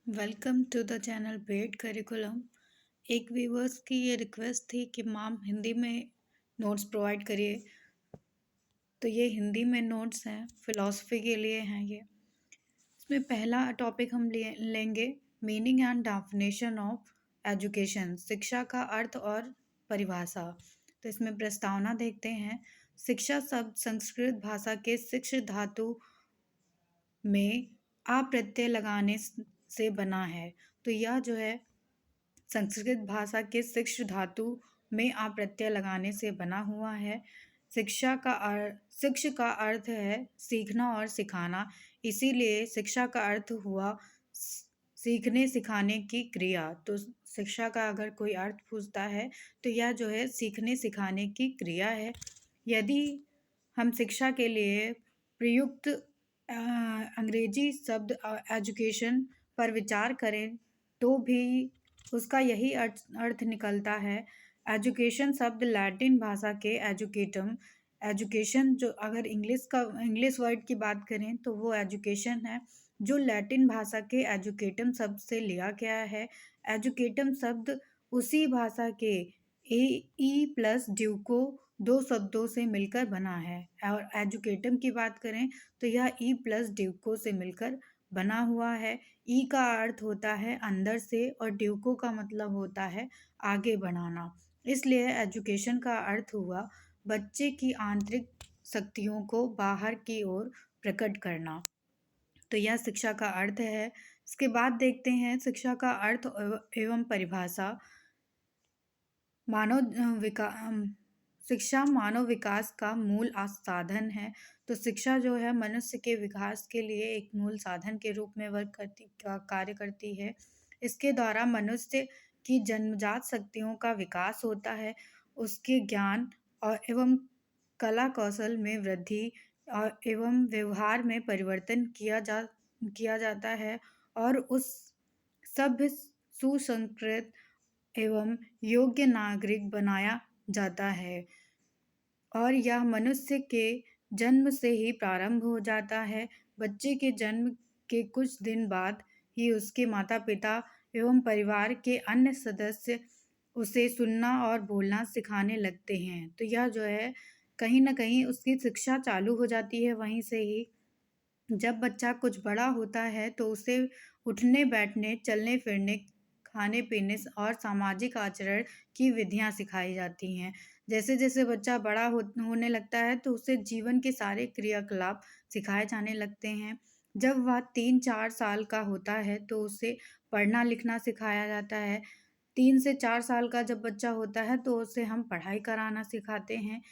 Welcome to the channel paid curriculum. एक viewers की ये रिक्वेस्ट थी कि मैम हिंदी में नोट्स प्रोवाइड करिए। तो ये हिंदी में नोट्स हैं, फ़िलॉसफ़ी के लिए हैं ये। इसमें पहला टॉपिक हम लेंगे meaning and definition of education, शिक्षा का अर्थ और परिभाषा। तो इसमें प्रस्तावना देखते हैं। शिक्षा शब्द संस्कृत भाषा के शिक्ष धातु में आ प्रत्यय लगाने से बना है। तो यह जो है संस्कृत भाषा के शिक्ष धातु में आ प्रत्यय लगाने से बना हुआ है। शिक्ष का अर्थ है सीखना और सिखाना, इसीलिए शिक्षा का अर्थ हुआ सीखने सिखाने की क्रिया। तो शिक्षा का अगर कोई अर्थ पूछता है तो यह जो है सीखने सिखाने की क्रिया है। यदि हम शिक्षा के लिए प्रयुक्त अंग्रेजी शब्द एजुकेशन पर विचार करें तो भी उसका यही अर्थ निकलता है। एजुकेशन शब्द लैटिन भाषा के एजुकेटम, एजुकेशन जो अगर इंग्लिश वर्ड की बात करें तो वो एजुकेशन है, जो लैटिन भाषा के एजुकेटम शब्द से लिया गया है। एजुकेटम शब्द उसी भाषा के ई प्लस ड्यूको दो शब्दों से मिलकर बना है। और एजुकेटम की बात करें तो यह ई प्लस ड्यूको से मिलकर बना हुआ है। ई का अर्थ होता है अंदर से और ड्यूको का मतलब होता है आगे बढ़ाना। इसलिए एजुकेशन का अर्थ हुआ बच्चे की आंतरिक शक्तियों को बाहर की ओर प्रकट करना। तो यह शिक्षा का अर्थ है। इसके बाद देखते हैं शिक्षा का अर्थ एवं परिभाषा। शिक्षा मानव विकास का मूल साधन है। तो शिक्षा जो है मनुष्य के विकास के लिए एक मूल साधन के रूप में कार्य करती है। इसके द्वारा मनुष्य की जन्मजात शक्तियों का विकास होता है, उसके ज्ञान और एवं कला कौशल में वृद्धि और एवं व्यवहार में परिवर्तन किया जाता है और उस सभ्य सुसंस्कृत एवं योग्य नागरिक बनाया जाता है। और यह मनुष्य के जन्म से ही प्रारंभ हो जाता है। बच्चे के जन्म के कुछ दिन बाद ही उसके माता पिता एवं परिवार के अन्य सदस्य उसे सुनना और बोलना सिखाने लगते हैं। तो यह जो है कहीं ना कहीं उसकी शिक्षा चालू हो जाती है वहीं से ही। जब बच्चा कुछ बड़ा होता है तो उसे उठने बैठने, चलने फिरने, खाने पीने और सामाजिक आचरण की विधियां सिखाई जाती हैं। जैसे जैसे बच्चा बड़ा होने लगता है तो उसे जीवन के सारे क्रियाकलाप सिखाए जाने लगते हैं। जब वह 3-4 साल का होता है तो उसे पढ़ना लिखना सिखाया जाता है। 3 से 4 साल का जब बच्चा होता है तो उसे हम पढ़ाई कराना सिखाते हैं।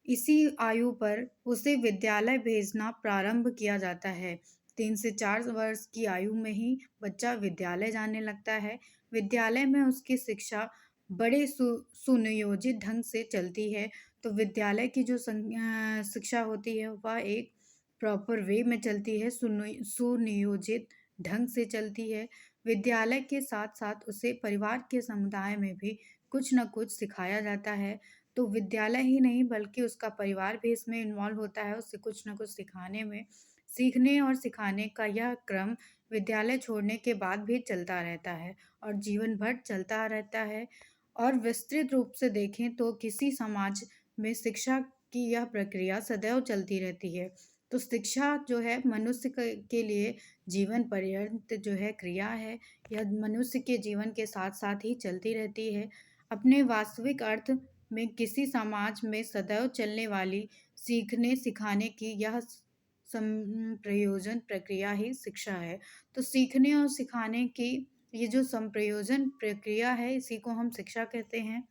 इसी आयु पर उसे विद्यालय भेजना प्रारंभ किया जाता है। 3 से 4 वर्ष की आयु में ही बच्चा विद्यालय जाने लगता है। विद्यालय में उसकी शिक्षा बड़े सुनियोजित ढंग से चलती है। तो विद्यालय की जो शिक्षा होती है वह एक प्रॉपर वे में चलती है, सुनियोजित ढंग से चलती है। विद्यालय के साथ साथ उसे परिवार के समुदाय में भी कुछ न कुछ सिखाया जाता है। तो विद्यालय ही नहीं बल्कि उसका परिवार भी इसमें इन्वॉल्व होता है, उसे कुछ न कुछ सिखाने में। सीखने और सिखाने का यह क्रम विद्यालय छोड़ने के बाद भी चलता रहता है और जीवन भर चलता रहता है। और विस्तृत रूप से देखें तो किसी समाज में शिक्षा की यह प्रक्रिया सदैव चलती रहती है। तो शिक्षा जो है मनुष्य के लिए जीवन पर्यंत जो है क्रिया है। यह मनुष्य के जीवन के साथ साथ ही चलती रहती है। अपने वास्तविक अर्थ में किसी समाज में सदैव चलने वाली सीखने सिखाने की यह संप्रयोजन प्रक्रिया ही शिक्षा है। तो सीखने और सिखाने की ये जो संप्रयोजन प्रक्रिया है इसी को हम शिक्षा कहते हैं।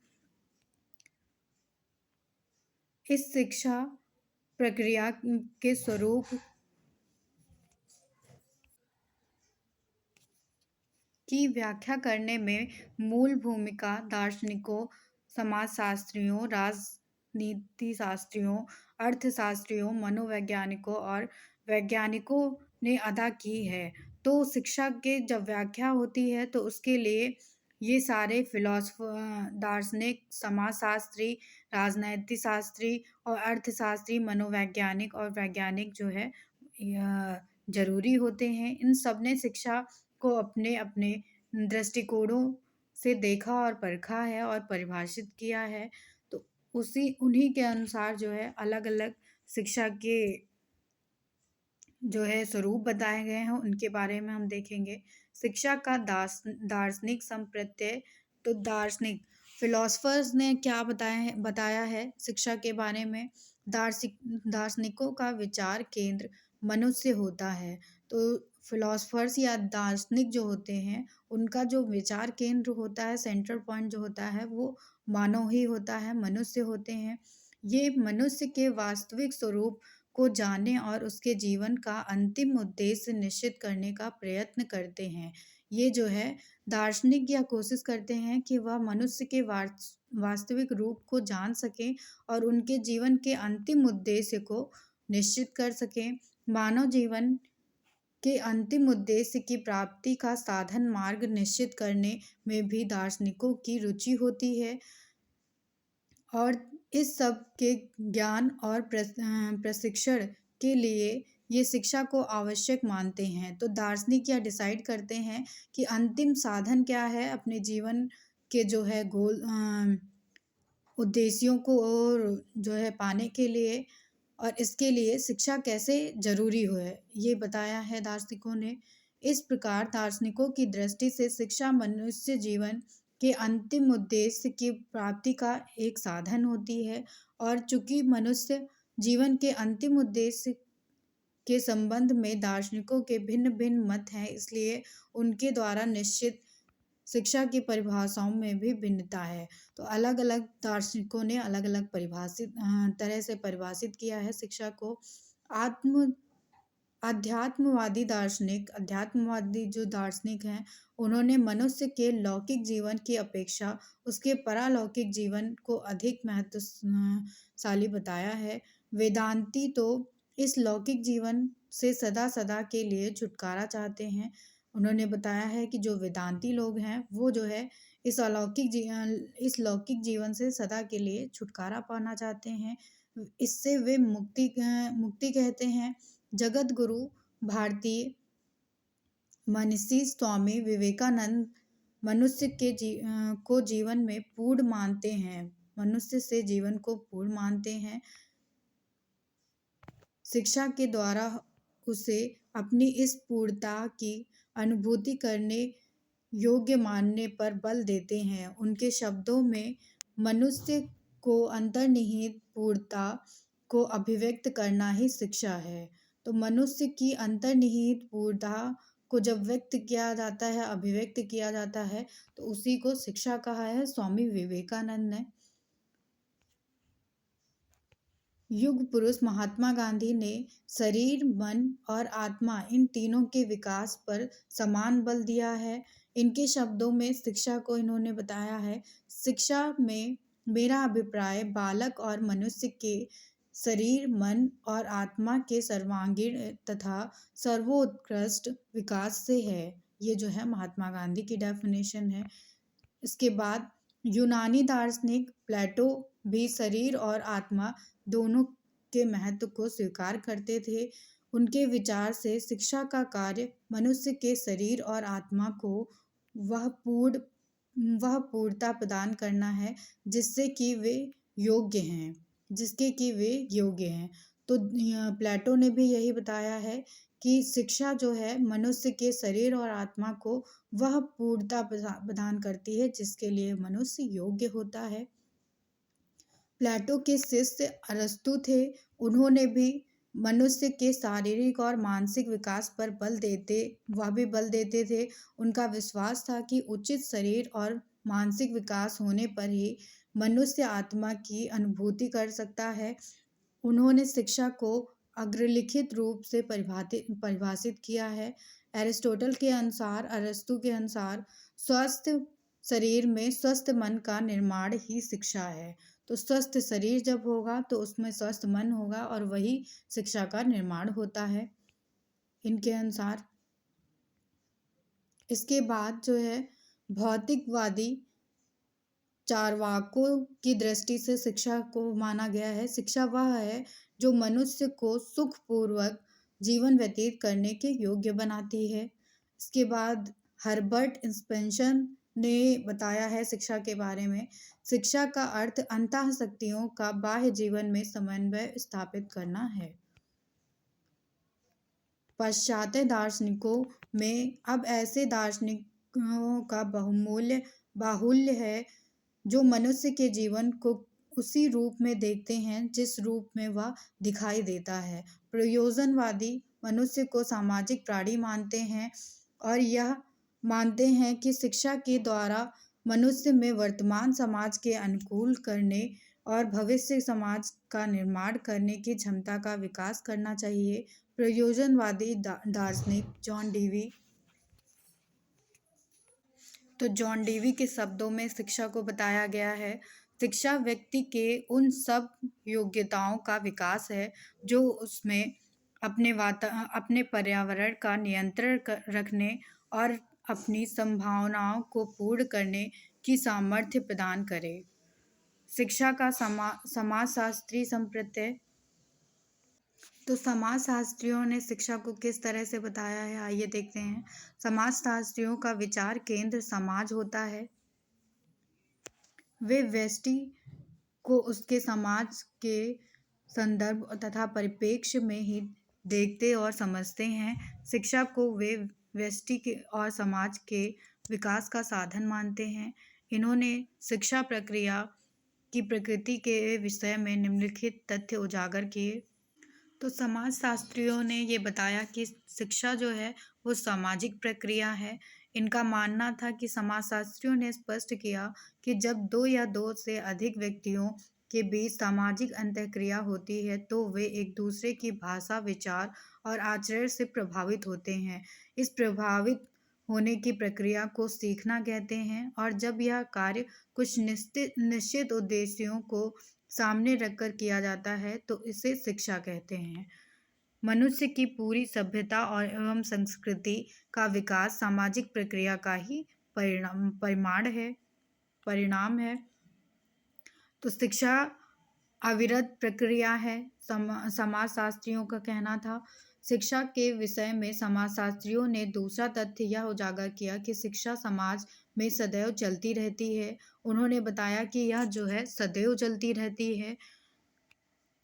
इस शिक्षा प्रक्रिया के स्वरूप की व्याख्या करने में मूल भूमिका दार्शनिकों, समाजशास्त्रियों, राजनीतिशास्त्रियों, अर्थशास्त्रियों, मनोवैज्ञानिकों और वैज्ञानिकों ने अदा की है। तो शिक्षा के जब व्याख्या होती है तो उसके लिए ये सारे फिलोसफर, दार्शनिक, समाजशास्त्री, राजनैतिक शास्त्री और अर्थशास्त्री, मनोवैज्ञानिक और वैज्ञानिक जो है ज़रूरी होते हैं। इन सब ने शिक्षा को अपने अपने दृष्टिकोणों से देखा और परखा है और परिभाषित किया है। तो उसी उन्हीं के अनुसार जो है अलग-अलग शिक्षा के जो है स्वरूप बताए गए हैं, उनके बारे में हम देखेंगे। शिक्षा का दार्शनिक संप्रत्यय। तो दार्शनिक फिलोसफर्स ने क्या बताया है शिक्षा के बारे में। दार्शिक दार्शनिकों का विचार केंद्र मनुष्य होता है। तो फिलोसफर्स या दार्शनिक जो होते हैं, उनका जो विचार केंद्र होता है, सेंट्रल पॉइंट जो होता है, वो मानव ही होता है, मनुष्य होते हैं। ये मनुष्य के वास्तविक स्वरूप को जानने और उसके जीवन का अंतिम उद्देश्य निश्चित करने का प्रयत्न करते हैं। ये जो है दार्शनिक यह कोशिश करते हैं कि वह मनुष्य के वास्तविक रूप को जान सकें और उनके जीवन के अंतिम उद्देश्य को निश्चित कर सकें। मानव जीवन के अंतिम उद्देश्य की प्राप्ति का साधन मार्ग निश्चित करने में भी दार्शनिकों की रुचि होती है और इस सब के ज्ञान और प्रशिक्षण के लिए ये शिक्षा को आवश्यक मानते हैं। तो दार्शनिक यह डिसाइड करते हैं कि अंतिम साधन क्या है अपने जीवन के जो है उद्देश्यों को और जो है पाने के लिए, और इसके लिए शिक्षा कैसे ज़रूरी है, ये बताया है दार्शनिकों ने। इस प्रकार दार्शनिकों की दृष्टि से शिक्षा मनुष्य जीवन के अंतिम उद्देश्य की प्राप्ति का एक साधन होती है और चूंकि मनुष्य जीवन के अंतिम उद्देश्य के संबंध में दार्शनिकों के भिन्न-भिन्न मत हैं, इसलिए उनके द्वारा निश्चित शिक्षा की परिभाषाओं में भी भिन्नता है। तो अलग-अलग दार्शनिकों ने अलग-अलग तरह से परिभाषित किया है शिक्षा को। आत्म अध्यात्मवादी जो दार्शनिक हैं, उन्होंने मनुष्य के लौकिक जीवन की अपेक्षा उसके परालौकिक जीवन को अधिक महत्वशाली बताया है। वेदांती तो इस लौकिक जीवन से सदा-सदा के लिए छुटकारा चाहते हैं। उन्होंने बताया है कि जो वेदांती लोग हैं, वो जो है इस लौकिक जीवन से सदा के लिए छुटकारा पाना चाहते हैं। इससे वे मुक्ति कहते हैं। जगत गुरु भारतीय मनीषी स्वामी विवेकानंद मनुष्य को जीवन में पूर्ण मानते हैं। मनुष्य से जीवन को पूर्ण मानते हैं। शिक्षा के द्वारा उसे अपनी इस पूर्णता की अनुभूति करने योग्य मानने पर बल देते हैं। उनके शब्दों में मनुष्य को अंतर्निहित पूर्णता को अभिव्यक्त करना ही शिक्षा है। तो मनुष्य की अंतर्निहित पूर्णता को जब व्यक्त किया जाता है, अभिव्यक्त किया जाता है, तो उसी को शिक्षा कहा है स्वामी विवेकानंद ने। युग पुरुष महात्मा गांधी ने शरीर, मन और आत्मा इन तीनों के विकास पर समान बल दिया है। इनके शब्दों में शिक्षा को इन्होंने बताया है, शिक्षा में मेरा अभिप्राय बालक और मनुष्य के शरीर, मन और आत्मा के सर्वांगीण तथा सर्वोत्कृष्ट विकास से है। ये जो है महात्मा गांधी की डेफिनेशन है। इसके बाद यूनानी दार्शनिक प्लेटो भी शरीर और आत्मा दोनों के महत्व को स्वीकार करते थे। उनके विचार से शिक्षा का कार्य मनुष्य के शरीर और आत्मा को वह पूर्णता प्रदान करना है जिसके कि वे योग्य हैं। तो प्लेटो ने भी यही बताया है कि शिक्षा जो है मनुष्य के शरीर और आत्मा को वह पूर्णता प्रदान करती है जिसके लिए मनुष्य योग्य होता है। प्लेटो के शिष्य अरस्तु थे। उन्होंने भी मनुष्य के शारीरिक और मानसिक विकास पर बल देते थे। उनका विश्वास था कि उचित शरीर और मानसिक विकास होने पर ही मनुष्य आत्मा की अनुभूति कर सकता है। उन्होंने शिक्षा को अग्रलिखित रूप से परिभाषित किया है। अरिस्टोटल के अनुसार, अरस्तु के अनुसार स्वस्थ शरीर में स्वस्थ मन का निर्माण ही शिक्षा है। तो स्वस्थ शरीर जब होगा तो उसमें स्वस्थ मन होगा और वही शिक्षा का निर्माण होता है इनके अनुसार। इसके बाद जो है भौतिकवादी चार्वाकों की दृष्टि से शिक्षा को माना गया है, शिक्षा वह है जो मनुष्य को सुखपूर्वक जीवन व्यतीत करने के योग्य बनाती है। इसके बाद हर्बर्ट स्पेंसर ने बताया है शिक्षा के बारे में, शिक्षा का अर्थ अंतःशक्तियों का बाह्य जीवन में समन्वय स्थापित करना है। पाश्चात्य दार्शनिकों में अब ऐसे दार्शनिकों का बाहुल्य है जो मनुष्य के जीवन को उसी रूप में देखते हैं जिस रूप में वह दिखाई देता है। प्रयोजनवादी मनुष्य को सामाजिक प्राणी मानते हैं और यह मानते हैं कि शिक्षा के द्वारा मनुष्य में वर्तमान समाज के अनुकूल करने और भविष्य समाज का निर्माण करने की क्षमता का विकास करना चाहिए। प्रयोजनवादी दार्शनिक जॉन डेवी के शब्दों में शिक्षा को बताया गया है, शिक्षा व्यक्ति के उन सब योग्यताओं का विकास है जो उसमें अपने पर्यावरण का नियंत्रण रखने और अपनी संभावनाओं को पूर्ण करने की सामर्थ्य प्रदान करे। शिक्षा का समाजशास्त्री संप्रत्यय। तो समाजशास्त्रियों ने शिक्षा को किस तरह से बताया है, आइए देखते हैं। समाजशास्त्रियों का विचार केंद्र समाज होता है। वे व्यष्टि को उसके समाज के संदर्भ तथा परिप्रेक्ष्य में ही देखते और समझते हैं। शिक्षा को वे व्यष्टि के और समाज के विकास का साधन मानते हैं। इन्होंने शिक्षा प्रक्रिया की प्रकृति के विषय में निम्नलिखित तथ्य उजागर किए। तो समाजशास्त्रियों ने ये बताया कि शिक्षा जो है वो सामाजिक प्रक्रिया है। इनका मानना था कि समाजशास्त्रियों ने स्पष्ट किया कि जब दो या दो से अधिक व्यक्तियों के बीच सामाजिक अंतःक्रिया होती है तो वे एक दूसरे की भाषा, विचार और आचरण से प्रभावित होते हैं। इस प्रभावित होने की प्रक्रिया को सीखना कहते हैं और जब यह कार्य कुछ निश्चित उद्देश्यों को सामने रखकर किया जाता है तो इसे शिक्षा कहते हैं। मनुष्य की पूरी सभ्यता और एवं संस्कृति का विकास सामाजिक प्रक्रिया का ही परिणाम है। तो शिक्षा अविरत प्रक्रिया है, समाजशास्त्रियों का कहना था। शिक्षा के विषय में समाजशास्त्रियों ने दूसरा तथ्य यह उजागर किया कि शिक्षा समाज में सदैव चलती रहती है। उन्होंने बताया कि यह जो है सदैव चलती रहती है,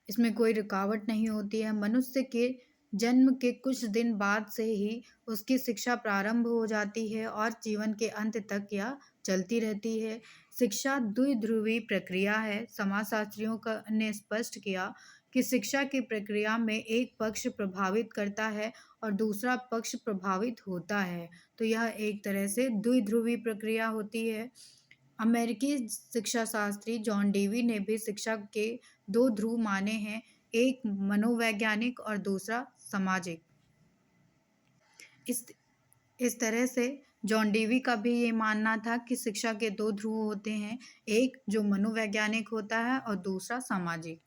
इसमें कोई रुकावट नहीं होती है। मनुष्य के जन्म के कुछ दिन बाद से ही उसकी शिक्षा प्रारंभ हो जाती है और जीवन के अंत तक यह चलती रहती है। शिक्षा द्विध्रुवी प्रक्रिया है। समाजशास्त्रियों ने स्पष्ट किया कि शिक्षा की प्रक्रिया में एक पक्ष प्रभावित करता है और दूसरा पक्ष प्रभावित होता है। तो यह एक तरह से द्विध्रुवी प्रक्रिया होती है। अमेरिकी शिक्षाशास्त्री जॉन डेवी ने भी शिक्षा के दो ध्रुव माने हैं, एक मनोवैज्ञानिक और दूसरा सामाजिक। इस तरह से जॉन डेवी का भी ये मानना था कि शिक्षा के दो ध्रुव होते हैं, एक जो मनोवैज्ञानिक होता है और दूसरा सामाजिक।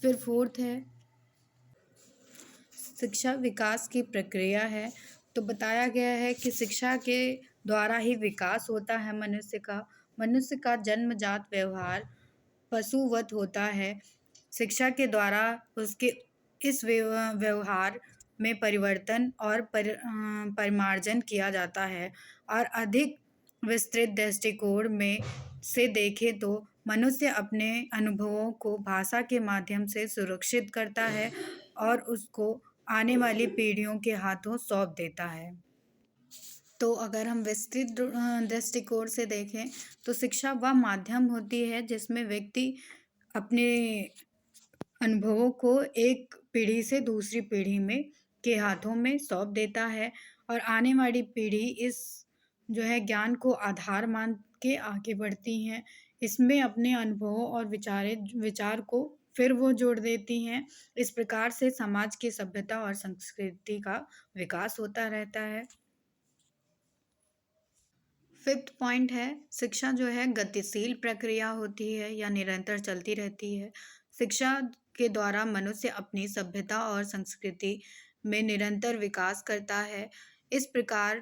फिर फोर्थ है शिक्षा विकास की प्रक्रिया है। तो बताया गया है कि शिक्षा के द्वारा ही विकास होता है मनुष्य का जन्मजात व्यवहार पशुवत होता है। शिक्षा के द्वारा उसके इस व्यवहार में परिवर्तन और परिमार्जन किया जाता है और अधिक विस्तृत दृष्टिकोण में से देखें तो मनुष्य अपने अनुभवों को भाषा के माध्यम से सुरक्षित करता है और उसको आने वाली पीढ़ियों के हाथों सौंप देता है। तो अगर हम विस्तृत दृष्टिकोण से देखें तो शिक्षा वह माध्यम होती है जिसमें व्यक्ति अपने अनुभवों को एक पीढ़ी से दूसरी पीढ़ी में के हाथों में सौंप देता है और आने वाली पीढ़ी इस जो है ज्ञान को आधार मान के आगे बढ़ती हैं। इसमें अपने अनुभवों और विचार को फिर वो जोड़ देती हैं। इस प्रकार से समाज की सभ्यता और संस्कृति का विकास होता रहता है। फिफ्थ पॉइंट है शिक्षा जो है गतिशील प्रक्रिया होती है या निरंतर चलती रहती है। शिक्षा के द्वारा मनुष्य अपनी सभ्यता और संस्कृति में निरंतर विकास करता है। इस प्रकार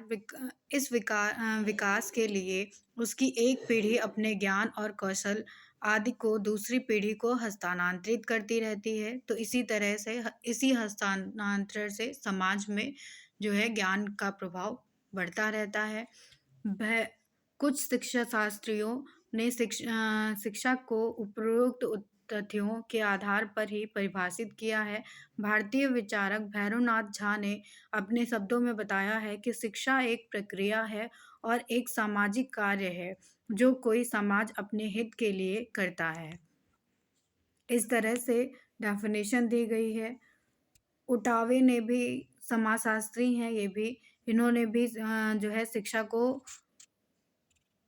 विकास के लिए उसकी एक पीढ़ी अपने ज्ञान और कौशल आदि को दूसरी पीढ़ी को हस्तांतरित करती रहती है। तो इसी तरह से इसी हस्तांतरण से समाज में जो है ज्ञान का प्रभाव बढ़ता रहता है। वह कुछ शिक्षा शास्त्रियों ने शिक्षा को उपरोक्त तथ्यों के आधार पर ही परिभाषित किया है। भारतीय विचारक भैरवनाथ झा ने अपने शब्दों में बताया है कि शिक्षा एक प्रक्रिया है और एक सामाजिक कार्य है जो कोई समाज अपने हित के लिए करता है। इस तरह से डेफिनेशन दी गई है। उटावे ने भी, समाजशास्त्री हैं ये भी, इन्होंने भी जो है शिक्षा को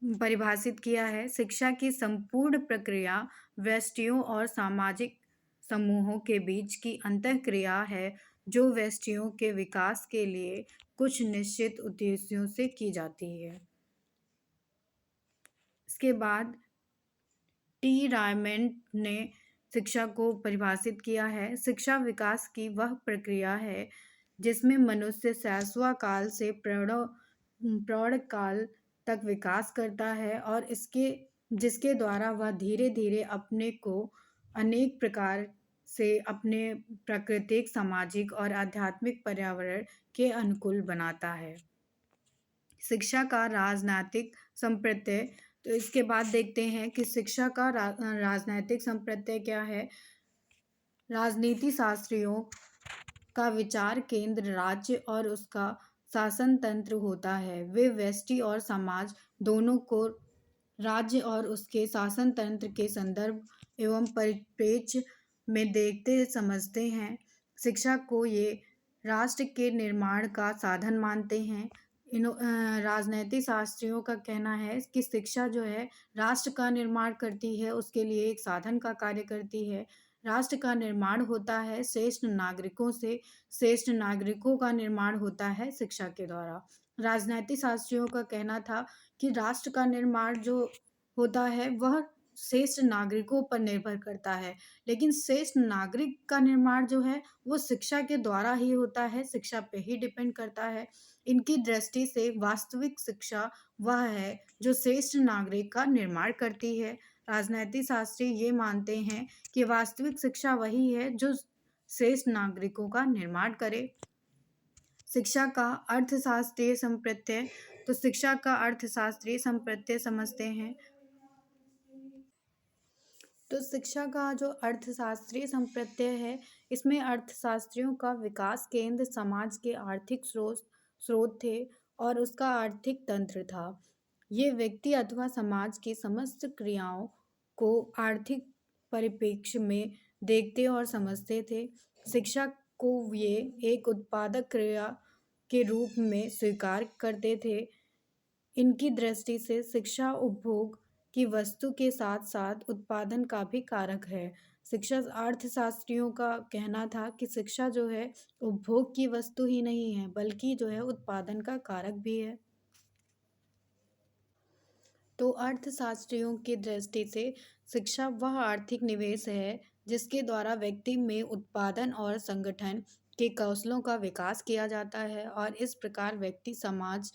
परिभाषित किया है। शिक्षा की संपूर्ण प्रक्रिया व्यष्टियों और सामाजिक समूहों के बीच की अंतःक्रिया है जो व्यष्टियों के विकास के लिए कुछ निश्चित उद्देश्यों से की जाती है। इसके बाद टी रायमंड ने शिक्षा को परिभाषित किया है। शिक्षा विकास की वह प्रक्रिया है जिसमें मनुष्य शैशव काल से प्रौढ़ काल तक विकास करता है और जिसके द्वारा वह धीरे धीरे अपने को अनेक प्रकार से अपने प्राकृतिक, सामाजिक और आध्यात्मिक पर्यावरण के अनुकूल बनाता है। शिक्षा का राजनैतिक संप्रत्यय। तो इसके बाद देखते हैं कि शिक्षा का राजनैतिक संप्रत्यय क्या है। राजनीति शास्त्रियों का विचार केंद्र राज्य और उसका शासन तंत्र होता है। वे व्यष्टि और समाज दोनों को राज्य और उसके शासन तंत्र के संदर्भ एवं परिप्रेक्ष्य में देखते समझते हैं। शिक्षा को ये राष्ट्र के निर्माण का साधन मानते हैं। राजनैतिक शास्त्रियों का कहना है कि शिक्षा जो है राष्ट्र का निर्माण करती है, उसके लिए एक साधन का कार्य करती है। राष्ट्र का निर्माण होता है श्रेष्ठ नागरिकों से, श्रेष्ठ नागरिकों का निर्माण होता है शिक्षा के द्वारा। राजनैतिक शास्त्रियों का कहना था कि राष्ट्र का निर्माण जो होता है वह श्रेष्ठ नागरिकों पर निर्भर करता है, लेकिन श्रेष्ठ नागरिक का निर्माण जो है वो शिक्षा के द्वारा ही होता है, शिक्षा पे ही डिपेंड करता है। इनकी दृष्टि से वास्तविक शिक्षा वह है जो श्रेष्ठ नागरिक का निर्माण करती है। राजनैतिक शास्त्री ये मानते हैं कि वास्तविक शिक्षा वही है जो श्रेष्ठ नागरिकों का निर्माण करे। शिक्षा का अर्थशास्त्रीय संप्रत्यय। तो शिक्षा का अर्थशास्त्रीय संप्रत्यय समझते हैं। तो शिक्षा का जो अर्थशास्त्रीय संप्रत्यय है, इसमें अर्थशास्त्रियों का विकास केंद्र समाज के आर्थिक स्रोत थे और उसका आर्थिक तंत्र था। ये व्यक्ति अथवा समाज की समस्त क्रियाओं को आर्थिक परिप्रेक्ष्य में देखते और समझते थे। शिक्षा को ये एक उत्पादक क्रिया के रूप में स्वीकार करते थे। इनकी दृष्टि से शिक्षा उपभोग की वस्तु के साथ साथ उत्पादन का भी कारक है। शिक्षा अर्थशास्त्रियों का कहना था कि शिक्षा जो है उपभोग की वस्तु ही नहीं है बल्कि जो है उत्पादन का कारक भी है। तो अर्थशास्त्रियों की दृष्टि से शिक्षा वह आर्थिक निवेश है जिसके द्वारा व्यक्ति में उत्पादन और संगठन के कौशलों का विकास किया जाता है और इस प्रकार व्यक्ति, समाज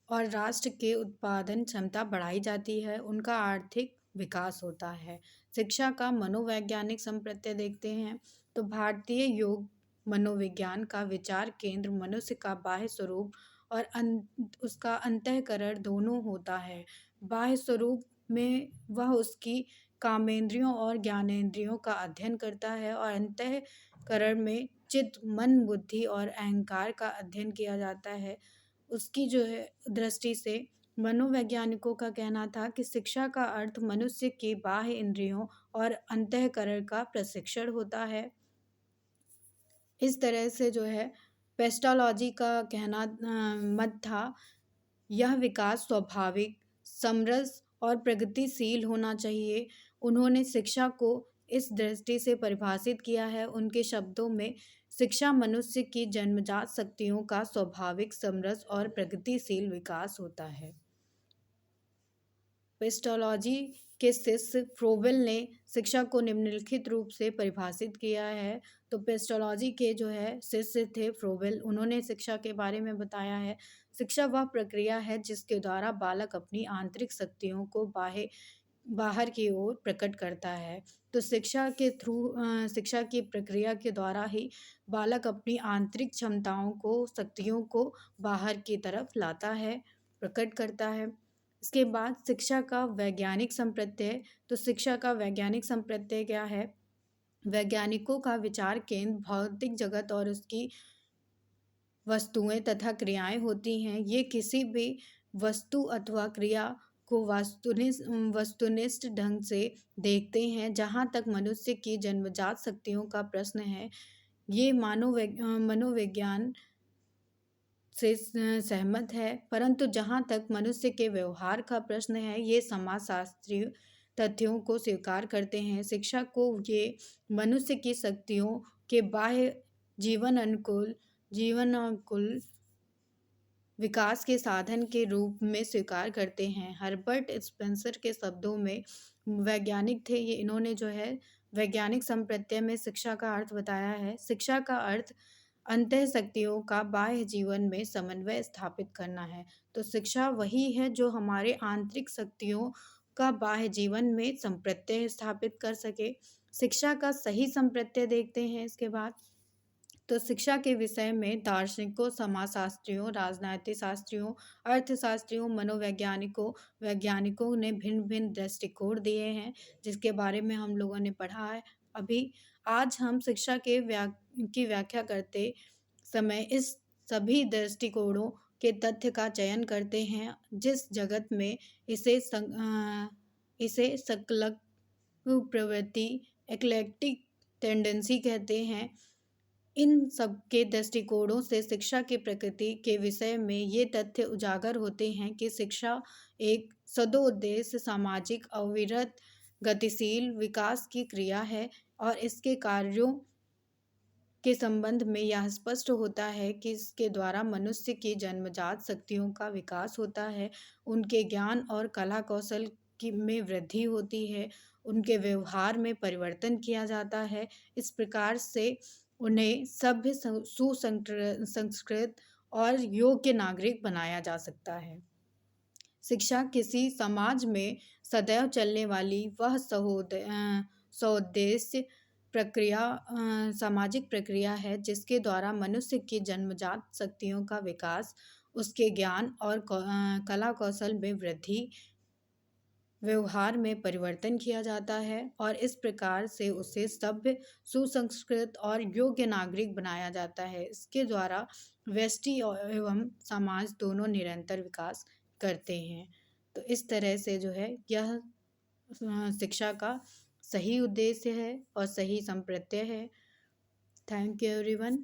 और राष्ट्र के उत्पादन क्षमता बढ़ाई जाती है, उनका आर्थिक विकास होता है। शिक्षा का मनोवैज्ञानिक संप्रत्यय देखते हैं। तो भारतीय योग मनोविज्ञान का विचार केंद्र मनुष्य का बाह्य स्वरूप और उसका अंतःकरण दोनों होता है। बाह्य स्वरूप में वह उसकी कामेंद्रियों और ज्ञानेंद्रियों का अध्ययन करता है और अंतःकरण में चित्त, मन, बुद्धि और अहंकार का अध्ययन किया जाता है। उसकी जो है दृष्टि से मनोवैज्ञानिकों का कहना था कि शिक्षा का अर्थ मनुष्य के बाह्य इंद्रियों और अंतःकरण का प्रशिक्षण होता है। इस तरह से जो है पेस्टोलॉजी का कहना मत था, यह विकास स्वाभाविक, समरस और प्रगतिशील होना चाहिए। उन्होंने शिक्षा को इस दृष्टि से परिभाषित किया है। उनके शब्दों में शिक्षा मनुष्य की जन्मजात शक्तियों का स्वाभाविक, समरस और प्रगतिशील विकास होता है। पेस्टोलॉजी के शिष्य फ्रोबेल ने शिक्षा को निम्नलिखित रूप से परिभाषित किया है। तो पेस्टोलॉजी के जो है शिष्य थे फ्रोबेल, उन्होंने शिक्षा के बारे में बताया है। शिक्षा वह प्रक्रिया है जिसके द्वारा बालक अपनी आंतरिक शक्तियों को बाह्य बाहर की ओर प्रकट करता है। तो शिक्षा के थ्रू शिक्षा की प्रक्रिया के द्वारा ही बालक अपनी आंतरिक क्षमताओं को, शक्तियों को बाहर की तरफ लाता है, प्रकट करता है। इसके बाद शिक्षा का वैज्ञानिक संप्रत्यय। तो शिक्षा का वैज्ञानिक संप्रत्यय क्या है? वैज्ञानिकों का विचार केंद्र भौतिक जगत और उसकी वस्तुएं तथा क्रियाएं होती हैं। ये किसी भी वस्तु अथवा क्रिया को वस्तुनिष्ठ ढंग से देखते हैं। जहाँ तक मनुष्य की जन्मजात शक्तियों का प्रश्न है, ये मनोविज्ञान से सहमत है। परंतु जहाँ तक मनुष्य के व्यवहार का प्रश्न है, ये समाजशास्त्रीय तथ्यों को स्वीकार करते हैं। शिक्षा को ये मनुष्य की शक्तियों के बाह्य जीवन अनुकूल विकास के साधन के रूप में स्वीकार करते हैं। हर्बर्ट स्पेंसर के शब्दों में वैज्ञानिक थे ये, इन्होंने जो है वैज्ञानिक संप्रत्यय में शिक्षा का अर्थ बताया है। शिक्षा का अर्थ अंतः शक्तियों का बाह्य जीवन में समन्वय स्थापित करना है। तो शिक्षा वही है जो हमारे आंतरिक शक्तियों का बाह्य जीवन में संप्रत्यय स्थापित कर सके। शिक्षा का सही संप्रत्यय देखते हैं इसके बाद। तो शिक्षा के विषय में दार्शनिकों, समाजशास्त्रियों, राजनीति शास्त्रियों, अर्थशास्त्रियों, मनोवैज्ञानिकों, वैज्ञानिकों ने भिन्न-भिन्न दृष्टिकोण दिए हैं, जिसके बारे में हम लोगों ने पढ़ा है अभी। आज हम शिक्षा की व्याख्या करते समय इस सभी दृष्टिकोणों के तथ्य का चयन करते हैं, जिस जगत में इसे संकलक प्रवृत्ति, एक्लेक्टिक टेंडेंसी कहते हैं। इन सबके दृष्टिकोणों से शिक्षा की प्रकृति के विषय में ये तथ्य उजागर होते हैं कि शिक्षा एक सदोद्देश्य सामाजिक अविरत गतिशील विकास की क्रिया है और इसके कार्यों के संबंध में यह स्पष्ट होता है कि इसके द्वारा मनुष्य की जन्मजात शक्तियों का विकास होता है, उनके ज्ञान और कला कौशल की में वृद्धि होती है, उनके व्यवहार में परिवर्तन किया जाता है। इस प्रकार से उन्हें सभ्य, संस्कृत और योग्य नागरिक बनाया जा सकता है। शिक्षा किसी समाज में सदैव चलने वाली वह सहोद्देश्य सामाजिक प्रक्रिया है जिसके द्वारा मनुष्य की जन्मजात शक्तियों का विकास, उसके ज्ञान और कला कौशल में वृद्धि, व्यवहार में परिवर्तन किया जाता है और इस प्रकार से उसे सभ्य, सुसंस्कृत और योग्य नागरिक बनाया जाता है। इसके द्वारा व्यष्टि एवं समाज दोनों निरंतर विकास करते हैं। तो इस तरह से जो है यह शिक्षा का सही उद्देश्य है और सही संप्रत्यय है। Thank you everyone.